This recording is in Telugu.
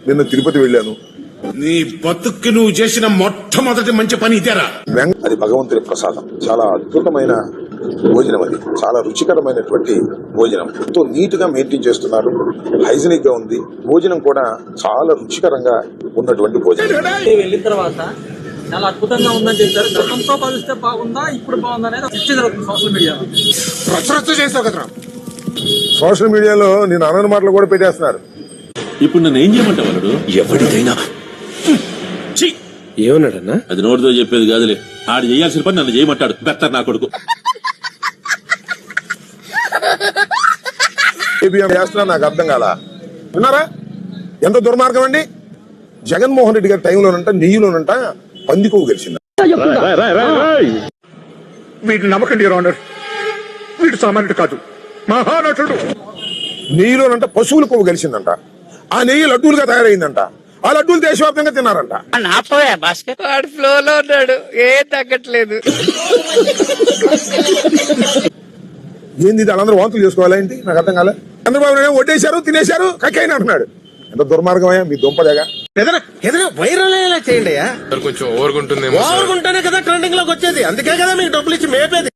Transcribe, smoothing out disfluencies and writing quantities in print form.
నిన్న తిరుపతి వెళ్ళాను. నీ బతుక్కి నువ్వు చేసిన మొట్టమొదటి మంచి పని ఇదేరా. అది భగవంతుని ప్రసాదం. చాలా అద్భుతమైన భోజనం, అది చాలా రుచికరమైనటువంటి భోజనం. ఎంతో నీట్ గా మెయింటైన్ చేస్తున్నారు, హైజీనిక్ గా ఉంది. భోజనం కూడా చాలా రుచికరంగా ఉన్నటువంటి భోజనం. వెళ్ళిన తర్వాత చాలా అద్భుతంగా ఉందని చెప్పారు. గతంతో పోలిస్తే బాగుందా, ఇప్పుడు బాగుందా అనేది చర్చ జరుగుతుంది సోషల్ మీడియాలో. రచరచ చేసావు కదరా. సోషల్ మీడియాలో నేను అనని మాటలు కూడా పెట్టేస్తున్నారు. ఇప్పుడు నన్ను ఏం చేయమంటావు? ఎవరిదైనా ఏమన్నాడన్నా? అది నోటితో చెప్పేది కాదులే. ఆడు చేయాల్సిన పని నన్ను చేయమంటాడు. బెత్తర్ నా కొడుకు. చేస్తున్నా నాకు అర్థం కాల. విన్నారా ఎంత దుర్మార్గం అండి? జగన్మోహన్ రెడ్డి గారి టైంలోనంట నెయ్యిలోనంట పందికొవ్వు గెలిచింది. వీటిని నమ్మకండి యువర్ ఆనర్, వీడు సామాన్యుడు కాదు, మహానటుడు. నెయ్యిలోనంట పశువుల కొవ్వు గెలిచిందంట. ఆ నెయ్యి లడ్డూలుగా తయారైందంట. ఆ లడ్డూలు దేశవ్యాప్తంగా తిన్నారంట. వాడు ఫ్లోలో ఉన్నాడు, ఏం తగ్గట్లేదు. ఏంది వాళ్ళందరూ వాంతులు చేసుకోవాలా ఏంటి? నాకు అర్థం కాలే. చంద్రబాబు నాయుడు వడ్డేశారు, తినేశారు, కక్కైనా అంటున్నాడు. ఎంత దుర్మార్గమయ్యా మీ దుంపదేగా. ఏదైనా వైరల్ అయ్యేలా చేయండి. కొంచెం ఓవర్గుంటుందేమో. ఓవర్గుంటేనే కదా ట్రెండింగ్ లోకి వచ్చేది. అందుకే కదా మీకు డబ్బులు ఇచ్చి మేపేది.